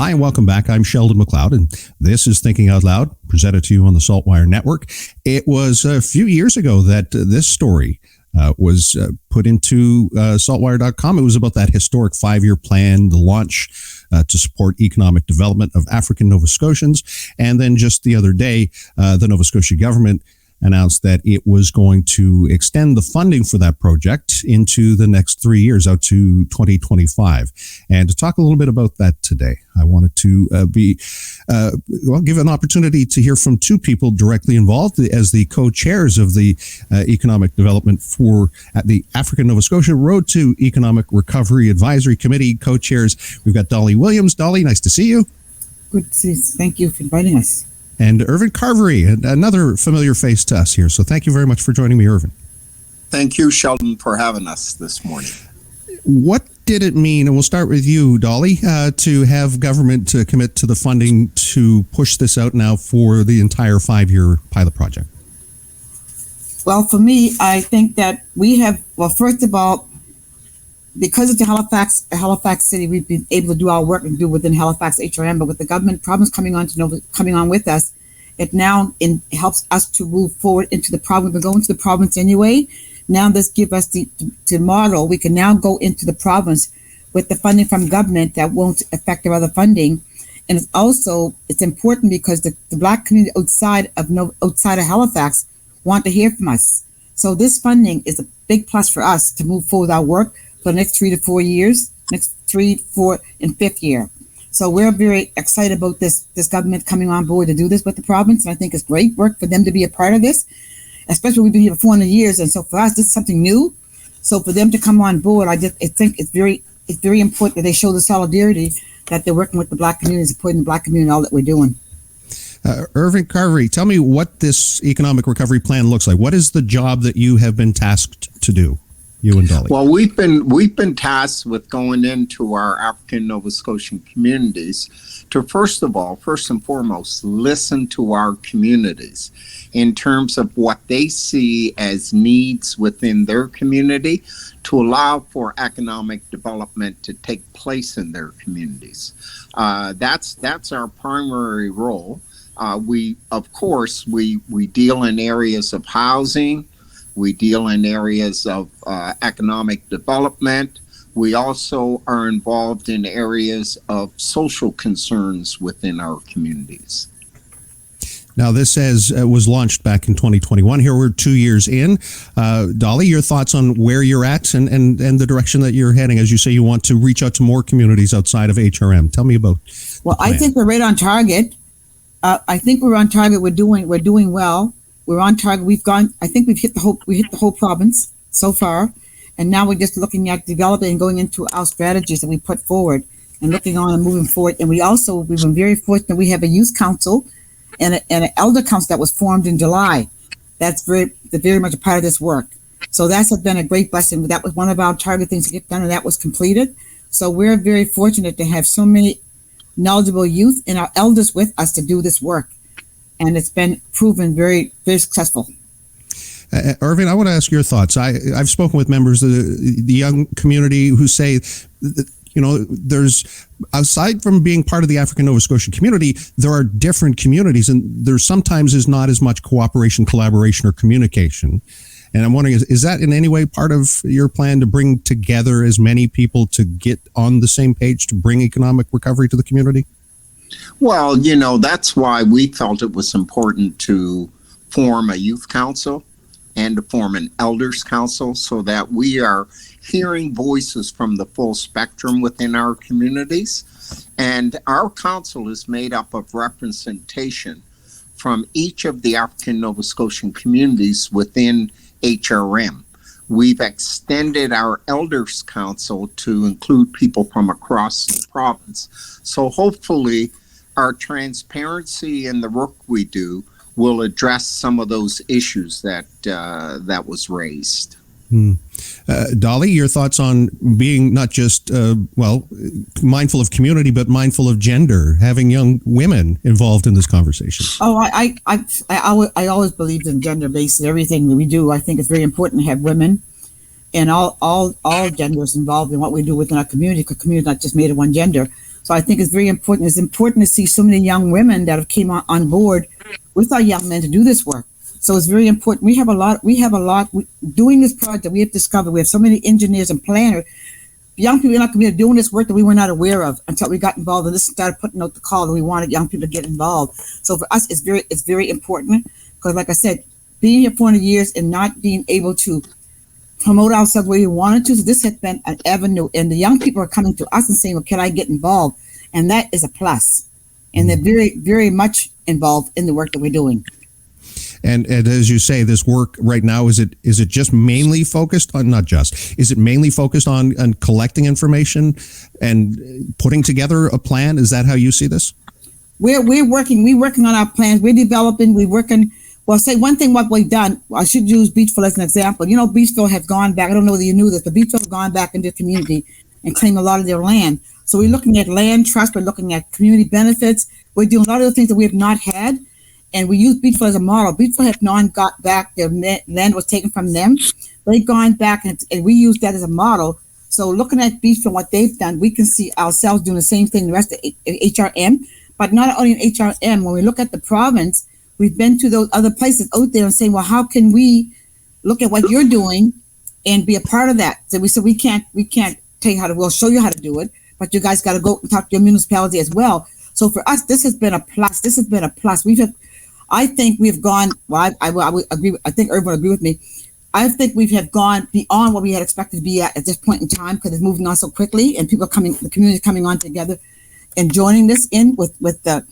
Hi, and welcome back. I'm Sheldon McLeod, and this is Thinking Out Loud, presented to you on the SaltWire Network. It was a few years ago that this story was put into saltwire.com. It was about that historic 5-year plan, the launch to support economic development of African Nova Scotians. And then just the other day, the Nova Scotia government announced that it was going to extend the funding for that project into the next 3 years, out to 2025. And to talk a little bit about that today, I wanted to give an opportunity to hear from two people directly involved as the co-chairs of the Economic Development for the African Nova Scotian Road to Economic Recovery Advisory Committee co-chairs. We've got Dolly Williams. Dolly, nice to see you. Good to see you. Thank you for inviting us. And Irvine Carvery, another familiar face to us here. So thank you very much for joining me, Irvine. Thank you, Sheldon, for having us this morning. What did it mean, and we'll start with you, Dolly, to have government to commit to the funding to push this out now for the entire 5-year pilot project? Well, for me, I think that we have, first of all, because it's Halifax City, we've been able to do our work and do within Halifax HRM, but with the government problems coming on with us, it now helps us to move forward into the province. We're going to the province anyway. Now this gives us the model. We can now go into the province with the funding from government that won't affect our other funding. And it's important because the Black community outside of Halifax want to hear from us. So this funding is a big plus for us to move forward our work for the next 3 to 4 years, next 3, 4, and 5th year. So we're very excited about this government coming on board to do this with the province. And I think it's great work for them to be a part of this, especially we've been here for 400 years. And so for us, this is something new. So for them to come on board, I think it's very important that they show the solidarity that they're working with the Black community, supporting the Black community in all that we're doing. Irvine Carvery, tell me what this economic recovery plan looks like. What is the job that you have been tasked to do? You and Dolly. Well, we've been tasked with going into our African Nova Scotian communities to first and foremost, listen to our communities in terms of what they see as needs within their community to allow for economic development to take place in their communities. That's our primary role. We deal in areas of housing. We deal in areas of economic development. We also are involved in areas of social concerns within our communities. Now, this was launched back in 2021. Here we're 2 years in. Dolly, your thoughts on where you're at and the direction that you're heading? As you say, you want to reach out to more communities outside of HRM. Tell me about. Well, I think we're right on target. I think we're on target. We're doing well. We're on target. I think we hit the whole province so far. And now we're just looking at developing and going into our strategies that we put forward and looking on and moving forward. And we've been very fortunate. We have a youth council and an elder council that was formed in July. That's very much a part of this work. So that's been a great blessing. That was one of our target things to get done, and that was completed. So we're very fortunate to have so many knowledgeable youth and our elders with us to do this work. And it's been proven very, very successful. Irvine, I want to ask your thoughts. I've spoken with members of the young community who say, there's, aside from being part of the African Nova Scotian community, there are different communities, and there sometimes is not as much cooperation, collaboration, or communication. And I'm wondering, is that in any way part of your plan to bring together as many people to get on the same page to bring economic recovery to the community? Well, that's why we felt it was important to form a youth council and to form an elders council so that we are hearing voices from the full spectrum within our communities. And our council is made up of representation from each of the African Nova Scotian communities within HRM. We've extended our elders council to include people from across the province. So hopefully our transparency in the work we do will address some of those issues that was raised. Dolly, your thoughts on being not just, mindful of community, but mindful of gender, having young women involved in this conversation? Oh, I always believed in gender-based everything that we do. I think it's very important to have women and all genders involved in what we do within our community, because community is not just made of one gender. So I think it's very important. It's important to see so many young women that have came on board with our young men to do this work. So it's very important. We have a lot. Doing this project. We have discovered we have so many engineers and planners. Young people in our community doing this work that we were not aware of until we got involved and this started putting out the call that we wanted young people to get involved. So for us, it's very important because, like I said, being here 400 years and not being able to promote ourselves where we wanted to. So this has been an avenue, and the young people are coming to us and saying, "Well, can I get involved?" And that is a plus. And they're very, very much involved in the work that we're doing. And as you say, this work right now, is it just mainly focused on, is it mainly focused on collecting information and putting together a plan? Is that how you see this? We're working on our plans. We're developing, well, say one thing what we've done, I should use Beachville as an example. You know, Beachville has gone back, I don't know whether you knew this, but Beachville has gone back into the community and claimed a lot of their land. So we're looking at land trust, we're looking at community benefits, we're doing a lot of the things that we have not had. And we use Beachville as a model. Beachville have not got back, their land was taken from them. They've gone back and we use that as a model. So looking at Beachville, what they've done, we can see ourselves doing the same thing, the rest of HRM. But not only in HRM, when we look at the province, we've been to those other places out there and saying, well, how can we look at what you're doing and be a part of that? So we said, we can't tell you how to, we'll show you how to do it, but you guys got to go and talk to your municipality as well. So for us, this has been a plus. I think we've gone, well, I would agree, I think Irvine would agree with me. I think we have gone beyond what we had expected to be at this point in time because it's moving on so quickly and people are coming, the community is coming on together and joining this in with the,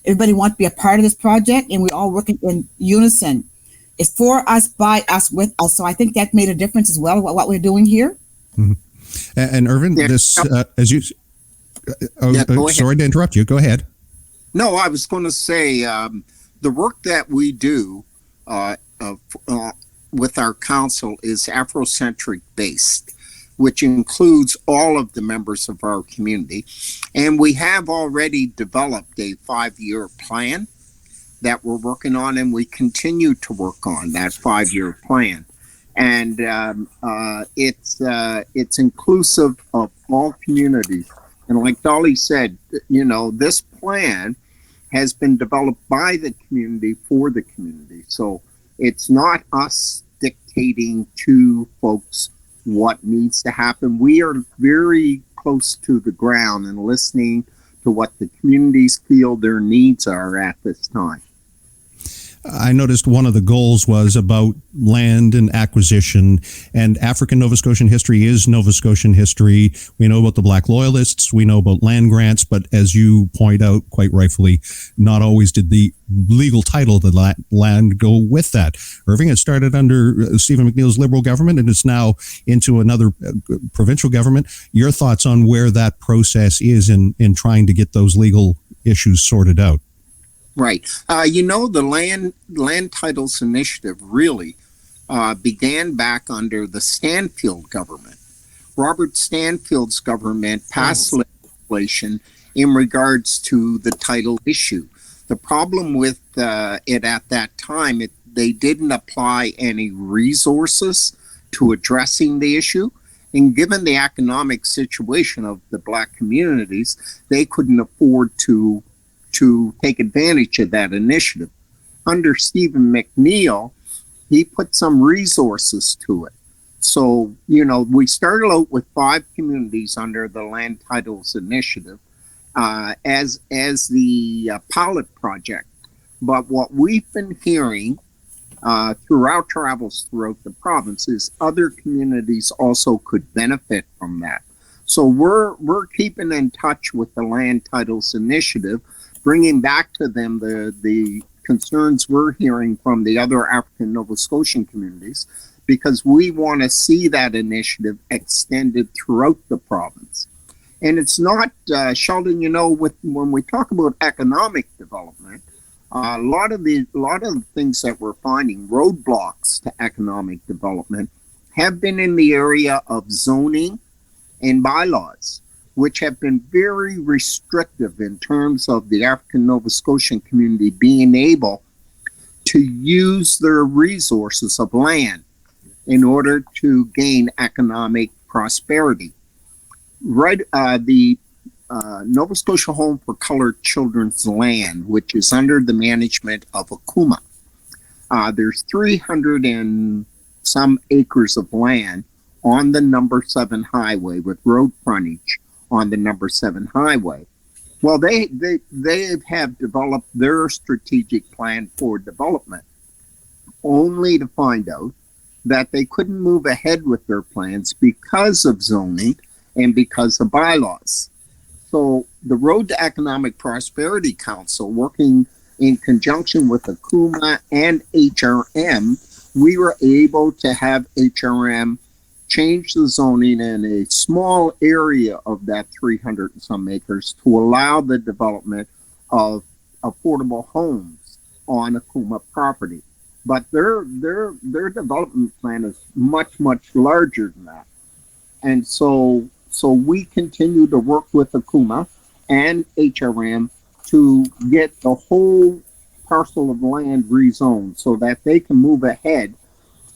everybody wants to be a part of this project and we're all working in unison. It's for us, by us, with us. So I think that made a difference as well, what we're doing here. Mm-hmm. And Irvine, this, as you, sorry to interrupt you, go ahead. No, I was going to say, the work that we do with our council is Afrocentric based, which includes all of the members of our community. And we have already developed a 5-year plan that we're working on, and we continue to work on that 5-year plan. And it's inclusive of all communities. And like Dolly said, you know, this plan has been developed by the community for the community. So it's not us dictating to folks what needs to happen. We are very close to the ground and listening to what the communities feel their needs are at this time. I noticed one of the goals was about land and acquisition, and African Nova Scotian history is Nova Scotian history. We know about the Black Loyalists, we know about land grants, but as you point out quite rightfully, not always did the legal title of the land go with that. Irving, it started under Stephen McNeil's Liberal government, and it's now into another provincial government. Your thoughts on where that process is in trying to get those legal issues sorted out? Right. You know, the land titles initiative really began back under the Stanfield government. Robert Stanfield's government passed legislation in regards to the title issue. The problem with it at that time, they didn't apply any resources to addressing the issue. And given the economic situation of the Black communities, they couldn't afford to take advantage of that initiative. Under Stephen McNeil, he put some resources to it. So, you know, we started out with 5 communities under the Land Titles Initiative as the pilot project. But what we've been hearing through our travels throughout the province is other communities also could benefit from that. So we're keeping in touch with the Land Titles Initiative, bringing back to them the concerns we're hearing from the other African Nova Scotian communities, because we want to see that initiative extended throughout the province. And it's not, Sheldon, you know, when we talk about economic development, a lot of the things that we're finding, roadblocks to economic development, have been in the area of zoning and bylaws, which have been very restrictive in terms of the African Nova Scotian community being able to use their resources of land in order to gain economic prosperity. Right, the Nova Scotia Home for Colored Children's land, which is under the management of Akuma. There's 300 and some acres of land on the number 7 highway with road frontage on the number 7 highway. Well, they have developed their strategic plan for development, only to find out that they couldn't move ahead with their plans because of zoning and because of bylaws. So the Road to Economic Prosperity Council, working in conjunction with Akuma and HRM, we were able to have HRM change the zoning in a small area of that 300 and some acres to allow the development of affordable homes on Akuma property. But their development plan is much, much larger than that. And so we continue to work with Akuma and HRM to get the whole parcel of land rezoned so that they can move ahead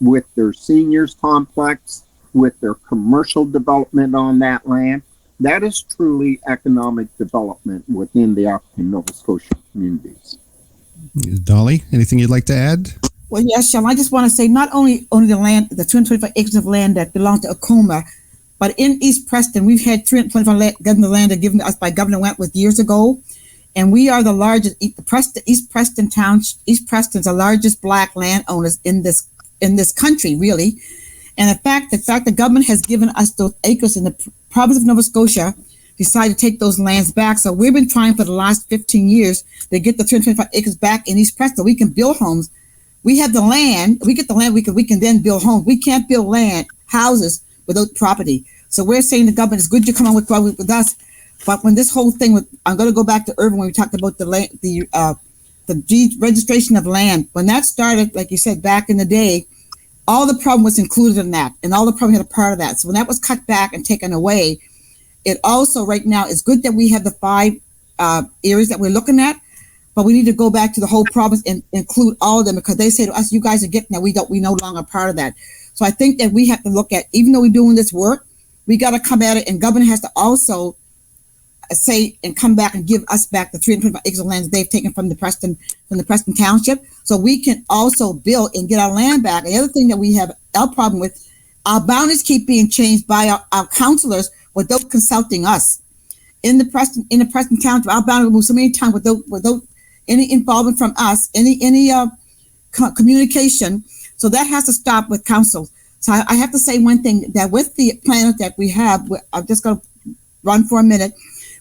with their seniors complex, with their commercial development on that land. That is truly economic development within the African Nova Scotian communities. Dolly, anything you'd like to add? Well, yes, Sean, I just want to say not only the land, the 225 acres of land that belong to Akuma, but in East Preston, we've had 325 government land given to us by Governor Wentworth years ago. And we are the largest, East Preston town. East Preston's the largest Black landowners in this country, really. And the fact the government has given us those acres in the province of Nova Scotia, decided to take those lands back. So we've been trying for the last 15 years to get the 225 acres back in East Preston. We can build homes. We have the land. We get the land. We can then build homes. We can't build houses without property. So we're saying the government is good to come on with us. But when this whole thing I'm going to go back to Irvine when we talked about the deed registration of land. When that started, like you said, back in the day, all the problem was included in that, and all the problem had a part of that. So when that was cut back and taken away, it also right now is good that we have the 5 areas that we're looking at, but we need to go back to the whole province and include all of them, because they say to us, you guys are getting that, we no longer part of that. So I think that we have to look at, even though we're doing this work, we got to come at it, and government has to also say and come back and give us back the 325 acres of land they've taken from the Preston Township, so we can also build and get our land back. And the other thing that we have our problem with, our boundaries keep being changed by our councilors without consulting us. In the Preston Township, our boundary moves so many times without any involvement from us, any communication. So that has to stop with council. So I have to say one thing, that with the planners that we have, I'm just going to run for a minute.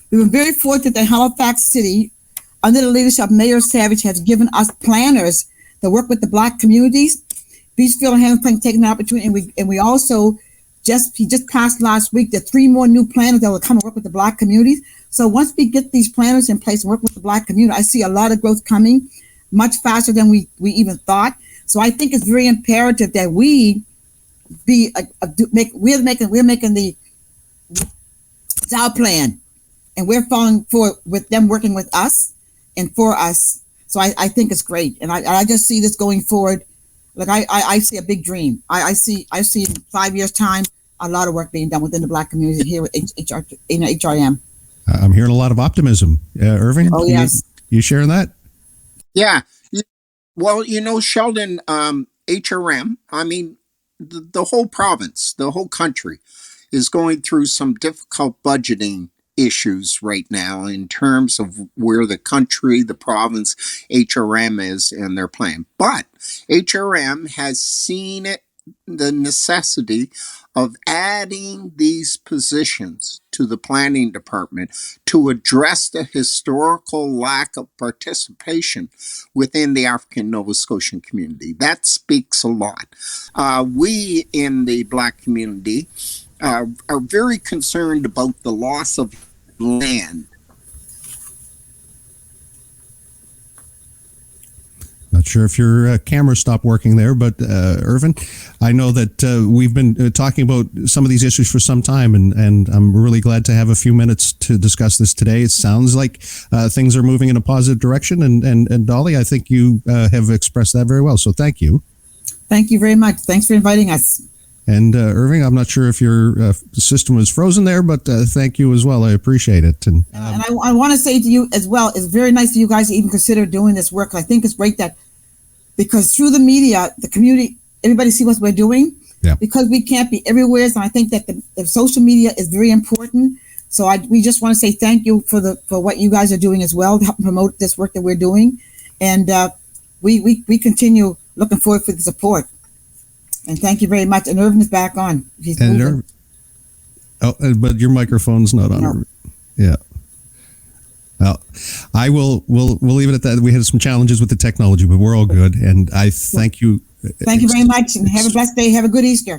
We were very fortunate that Halifax City, under the leadership of Mayor Savage, has given us planners that work with the Black communities. Beachfield and Hamilton taking the opportunity, and we also he just passed last week the 3 more new planners that will come and work with the Black communities. So once we get these planners in place and work with the Black community, I see a lot of growth coming, much faster than we even thought. So I think it's very imperative that we be we're making it's our plan, and we're following for with them working with us and for us. So I think it's great, and I just see this going forward. Like I see a big dream. I see in 5 years' time a lot of work being done within the Black community here with HRM. I'm hearing a lot of optimism. Irvine, oh yes, you sharing that? Yeah. Well, Sheldon, HRM, I mean, the whole province, the whole country is going through some difficult budgeting issues right now in terms of where the country, the province, HRM is in their plan. But HRM has seen the necessity of adding these positions to the planning department to address the historical lack of participation within the African Nova Scotian community. That speaks a lot. We in the Black community are very concerned about the loss of land. Not sure if your camera stopped working there, but Irvine, I know that we've been talking about some of these issues for some time, and I'm really glad to have a few minutes to discuss this today. It sounds like things are moving in a positive direction, and Dolly, I think you have expressed that very well, so thank you. Thank you very much. Thanks for inviting us. And Irving, I'm not sure if your system was frozen there, but thank you as well. I appreciate it. And I want to say to you as well, it's very nice for you guys to even consider doing this work. I think it's great that because through the media, the community, everybody see what we're doing. Yeah. Because we can't be everywhere, and I think that the social media is very important. So we just want to say thank you for what you guys are doing as well to help promote this work that we're doing, and we continue looking forward for the support. And thank you very much. And Irvin is back on. But your microphone's not on. No. Yeah. Well, we'll leave it at that. We had some challenges with the technology, but we're all good. And I thank you. Thank you very much, and have a blessed day. Have a good Easter.